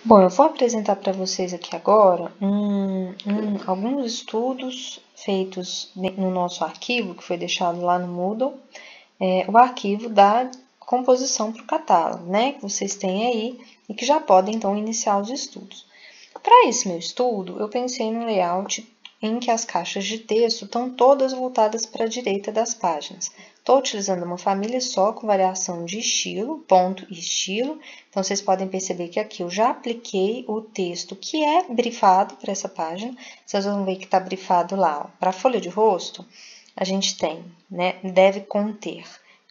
Bom, eu vou apresentar para vocês aqui agora alguns estudos feitos no nosso arquivo, que foi deixado lá no Moodle, o arquivo da composição para o catálogo, né, que vocês têm aí e que já podem, então, iniciar os estudos. Para esse meu estudo, eu pensei num layout em que as caixas de texto estão todas voltadas para a direita das páginas. Estou utilizando uma família só com variação de estilo, ponto e estilo. Então, vocês podem perceber que aqui eu já apliquei o texto que é brifado para essa página. Vocês vão ver que está brifado lá. Para a folha de rosto, a gente tem, né, deve conter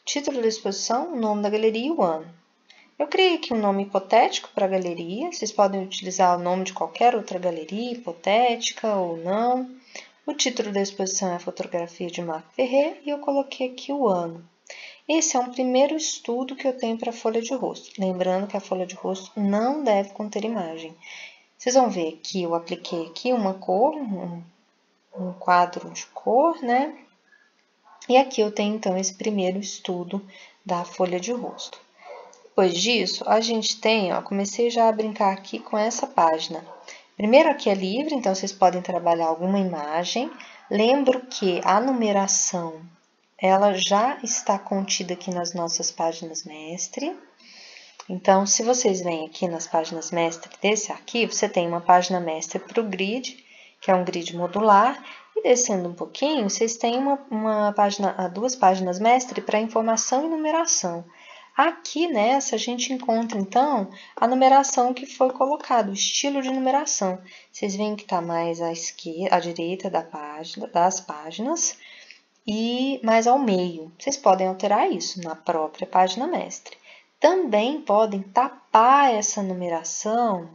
título da exposição, o nome da galeria e o ano. Eu criei aqui um nome hipotético para a galeria, vocês podem utilizar o nome de qualquer outra galeria, hipotética ou não. O título da exposição é a fotografia de Marco Ferrer e eu coloquei aqui o ano. Esse é um primeiro estudo que eu tenho para a folha de rosto. Lembrando que a folha de rosto não deve conter imagem. Vocês vão ver que eu apliquei aqui uma cor, um quadro de cor, né? E aqui eu tenho então esse primeiro estudo da folha de rosto. Depois disso, a gente tem, ó, comecei já a brincar aqui com essa página. Primeiro aqui é livre, então vocês podem trabalhar alguma imagem. Lembro que a numeração, ela já está contida aqui nas nossas páginas mestre. Então, se vocês vêm aqui nas páginas mestre desse arquivo, você tem uma página mestre para o grid, que é um grid modular, e descendo um pouquinho, vocês têm duas páginas mestre para informação e numeração. Aqui nessa, a gente encontra, então, a numeração que foi colocada, o estilo de numeração. Vocês veem que está mais à direita das páginas e mais ao meio. Vocês podem alterar isso na própria página mestre. Também podem tapar essa numeração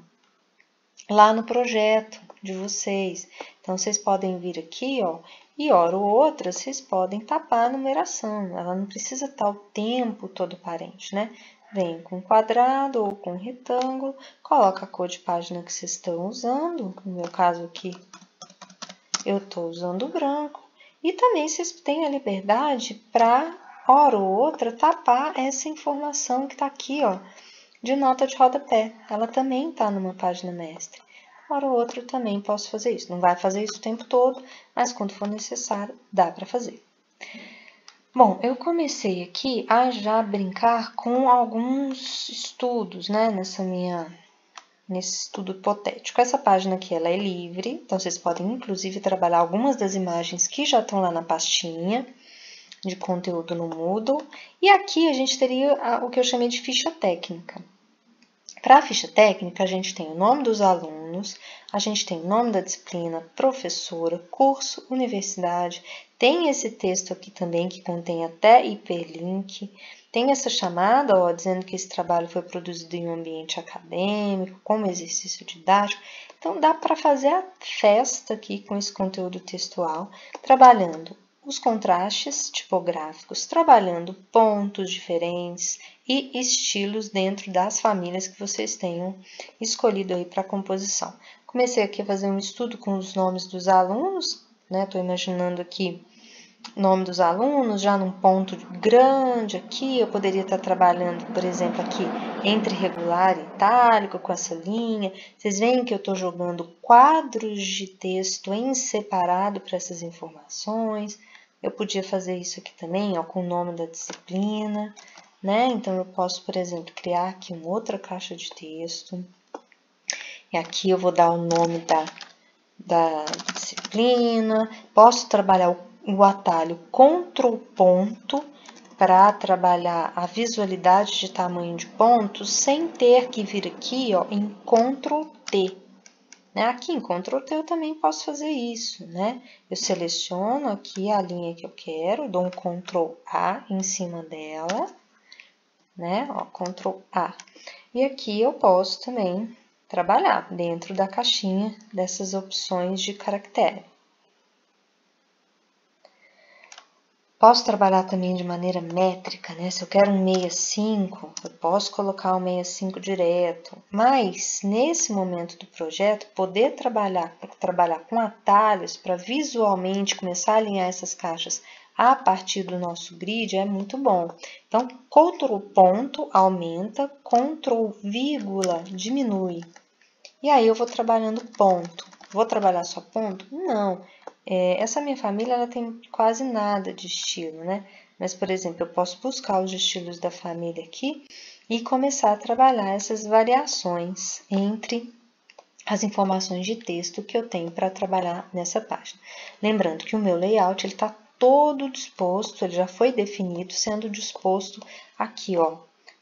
lá no projeto de vocês. Então, vocês podem vir aqui, ó, e hora ou outra, vocês podem tapar a numeração. Ela não precisa estar o tempo todo aparente, né? Vem com quadrado ou com retângulo, coloca a cor de página que vocês estão usando. No meu caso aqui, eu estou usando branco. E também vocês têm a liberdade para, hora ou outra, tapar essa informação que está aqui, ó, de nota de rodapé. Ela também está numa página mestre. Hora ou outra eu também posso fazer isso. Não vai fazer isso o tempo todo, mas quando for necessário, dá para fazer. Bom, eu comecei aqui a já brincar com alguns estudos, né, nesse estudo hipotético. Essa página aqui, ela é livre, então vocês podem, inclusive, trabalhar algumas das imagens que já estão lá na pastinha de conteúdo no Moodle. E aqui a gente teria o que eu chamei de ficha técnica. Para a ficha técnica, a gente tem o nome dos alunos, a gente tem o nome da disciplina, professora, curso, universidade, tem esse texto aqui também que contém até hiperlink, tem essa chamada, ó, dizendo que esse trabalho foi produzido em um ambiente acadêmico, como exercício didático. Então, dá para fazer a festa aqui com esse conteúdo textual, trabalhando os contrastes tipográficos, trabalhando pontos diferentes e estilos dentro das famílias que vocês tenham escolhido aí para a composição. Comecei aqui a fazer um estudo com os nomes dos alunos, né? Estou imaginando aqui o nome dos alunos já num ponto grande aqui. Eu poderia estar trabalhando, por exemplo, aqui entre regular e itálico com essa linha. Vocês veem que eu estou jogando quadros de texto em separado para essas informações. Eu podia fazer isso aqui também, ó, com o nome da disciplina, né? Então, eu posso, por exemplo, criar aqui uma outra caixa de texto. E aqui eu vou dar o nome da disciplina. Posso trabalhar o atalho Ctrl ponto para trabalhar a visualidade de tamanho de pontos sem ter que vir aqui, ó, em Ctrl T. Aqui em Ctrl T eu também posso fazer isso, né? Eu seleciono aqui a linha que eu quero, dou um Ctrl A em cima dela, né? Ó, Ctrl A. E aqui eu posso também trabalhar dentro da caixinha dessas opções de caractere. Posso trabalhar também de maneira métrica, né? Se eu quero um 65, eu posso colocar um 65 direto. Mas, nesse momento do projeto, poder trabalhar com atalhos para visualmente começar a alinhar essas caixas a partir do nosso grid é muito bom. Então, Ctrl ponto aumenta, Ctrl vírgula diminui. E aí eu vou trabalhando ponto. Vou trabalhar só ponto? Não. Essa minha família, ela tem quase nada de estilo, né? Mas, por exemplo, eu posso buscar os estilos da família aqui e começar a trabalhar essas variações entre as informações de texto que eu tenho para trabalhar nessa página. Lembrando que o meu layout está todo disposto, ele já foi definido, sendo disposto aqui, ó,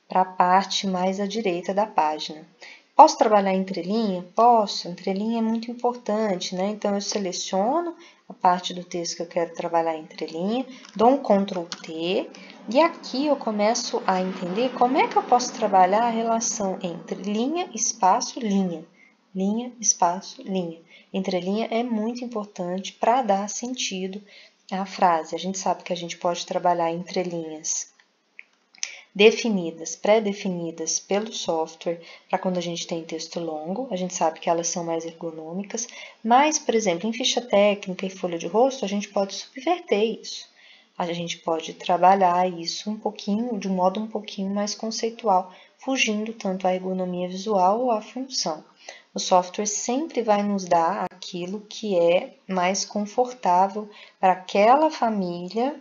para a parte mais à direita da página. Posso trabalhar entrelinha? Posso, entrelinha é muito importante, né? Então, eu seleciono a parte do texto que eu quero trabalhar entrelinha, dou um Ctrl T, e aqui eu começo a entender como é que eu posso trabalhar a relação entre linha, espaço, linha. Linha, espaço, linha. Entrelinha é muito importante para dar sentido à frase. A gente sabe que a gente pode trabalhar entrelinhas definidas, pré-definidas pelo software, para quando a gente tem texto longo, a gente sabe que elas são mais ergonômicas, mas, por exemplo, em ficha técnica e folha de rosto, a gente pode subverter isso. A gente pode trabalhar isso um pouquinho, de um modo um pouquinho mais conceitual, fugindo tanto à ergonomia visual ou à função. O software sempre vai nos dar aquilo que é mais confortável para aquela família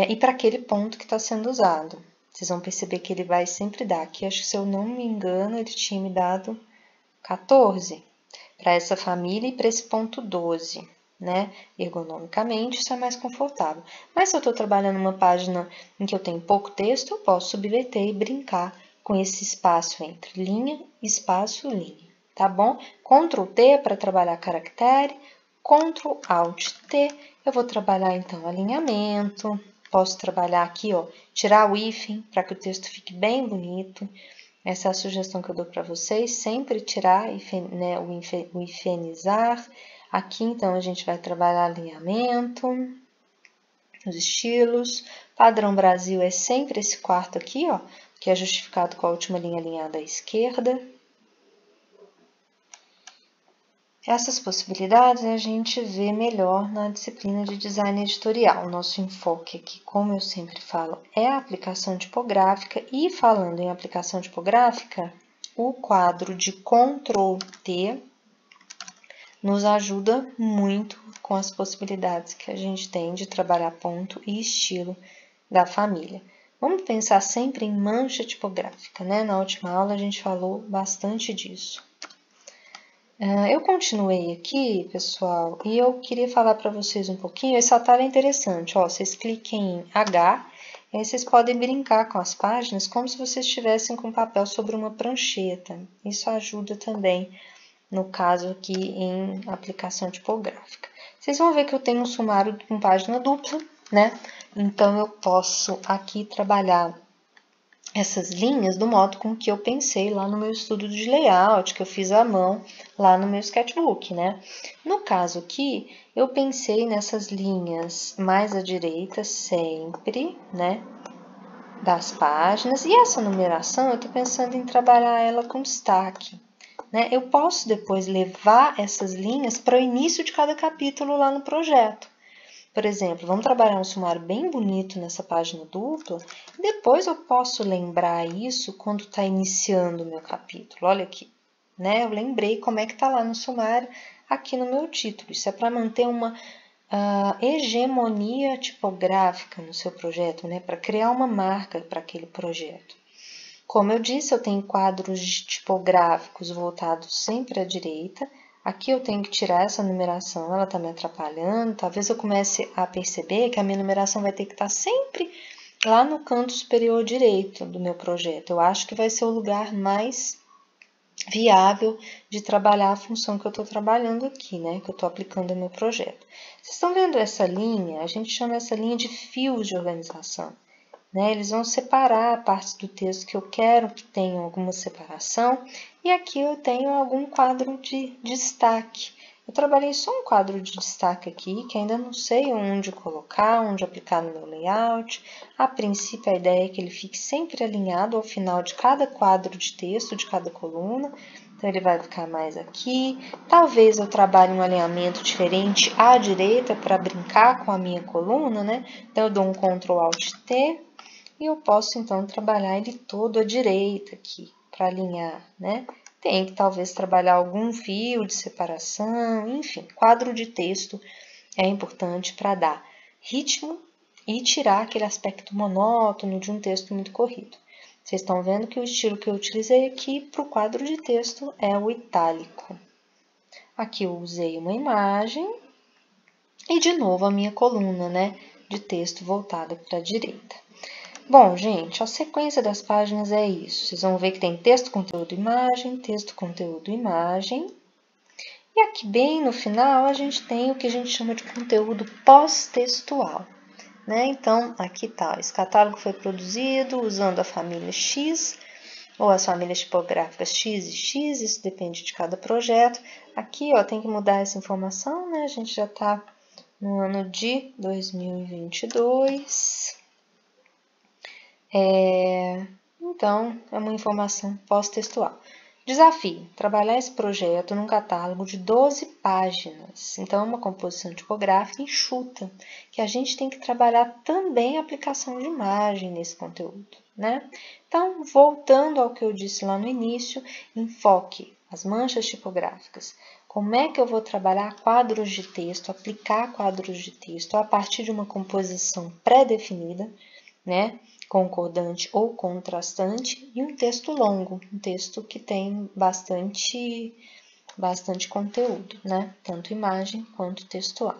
e para aquele ponto que está sendo usado. Vocês vão perceber que ele vai sempre dar. Aqui, acho que se eu não me engano, ele tinha me dado 14 para essa família e para esse ponto 12, né? Ergonomicamente, isso é mais confortável. Mas se eu estou trabalhando numa página em que eu tenho pouco texto, eu posso subverter e brincar com esse espaço entre linha, espaço, linha, tá bom? Ctrl T para trabalhar caractere, Ctrl Alt T, eu vou trabalhar então alinhamento. Posso trabalhar aqui, ó, tirar o hífen para que o texto fique bem bonito. Essa é a sugestão que eu dou para vocês, sempre tirar o hifenizar. Aqui, então, a gente vai trabalhar alinhamento, os estilos. Padrão Brasil é sempre esse quarto aqui, ó, que é justificado com a última linha alinhada à esquerda. Essas possibilidades a gente vê melhor na disciplina de design editorial. O nosso enfoque aqui, como eu sempre falo, é a aplicação tipográfica. E falando em aplicação tipográfica, o quadro de Ctrl T nos ajuda muito com as possibilidades que a gente tem de trabalhar ponto e estilo da família. Vamos pensar sempre em mancha tipográfica, né? Na última aula a gente falou bastante disso. Eu continuei aqui, pessoal, e eu queria falar para vocês um pouquinho. Esse atalho é interessante, ó, vocês cliquem em H, e aí vocês podem brincar com as páginas como se vocês estivessem com papel sobre uma prancheta. Isso ajuda também, no caso aqui, em aplicação tipográfica. Vocês vão ver que eu tenho um sumário com página dupla, né? Então, eu posso aqui trabalhar essas linhas do modo com que eu pensei lá no meu estudo de layout, que eu fiz à mão lá no meu sketchbook, né? No caso aqui, eu pensei nessas linhas mais à direita sempre, né? Das páginas. E essa numeração, eu tô pensando em trabalhar ela com destaque, né? Eu posso depois levar essas linhas para o início de cada capítulo lá no projeto. Por exemplo, vamos trabalhar um sumário bem bonito nessa página dupla. Depois eu posso lembrar isso quando está iniciando o meu capítulo. Olha aqui, né? Eu lembrei como é que está lá no sumário, aqui no meu título. Isso é para manter uma hegemonia tipográfica no seu projeto, né? Para criar uma marca para aquele projeto. Como eu disse, eu tenho quadros tipográficos voltados sempre à direita. Aqui eu tenho que tirar essa numeração, ela está me atrapalhando. Talvez eu comece a perceber que a minha numeração vai ter que estar sempre lá no canto superior direito do meu projeto. Eu acho que vai ser o lugar mais viável de trabalhar a função que eu estou trabalhando aqui, né? Que eu estou aplicando no meu projeto. Vocês estão vendo essa linha? A gente chama essa linha de fios de organização. Né? Eles vão separar partes do texto que eu quero que tenham alguma separação, e aqui eu tenho algum quadro de destaque. Eu trabalhei só um quadro de destaque aqui, que ainda não sei onde colocar, onde aplicar no meu layout. A princípio, a ideia é que ele fique sempre alinhado ao final de cada quadro de texto, de cada coluna. Então, ele vai ficar mais aqui. Talvez eu trabalhe um alinhamento diferente à direita para brincar com a minha coluna, né? Então, eu dou um Ctrl Alt T. E eu posso, então, trabalhar ele todo à direita aqui, para alinhar, né? tem que talvez trabalhar algum fio de separação, enfim, quadro de texto é importante para dar ritmo e tirar aquele aspecto monótono de um texto muito corrido. Vocês estão vendo que o estilo que eu utilizei aqui para o quadro de texto é o itálico. Aqui eu usei uma imagem e de novo a minha coluna, né, de texto voltada para a direita. Bom, gente, a sequência das páginas é isso. Vocês vão ver que tem texto, conteúdo, imagem, texto, conteúdo, imagem. E aqui bem no final a gente tem o que a gente chama de conteúdo pós-textual, né? Então, aqui tá, esse catálogo foi produzido usando a família X, ou as famílias tipográficas X e X, isso depende de cada projeto. Aqui, ó, tem que mudar essa informação, né? A gente já tá no ano de 2022. Então, é uma informação pós-textual. Desafio: trabalhar esse projeto num catálogo de 12 páginas. Então, é uma composição tipográfica enxuta, que a gente tem que trabalhar também a aplicação de imagem nesse conteúdo, né? Então, voltando ao que eu disse lá no início, enfoque as manchas tipográficas. Como é que eu vou trabalhar quadros de texto, aplicar quadros de texto a partir de uma composição pré-definida, né? Concordante ou contrastante, e um texto longo, um texto que tem bastante conteúdo, né? Tanto imagem quanto textual.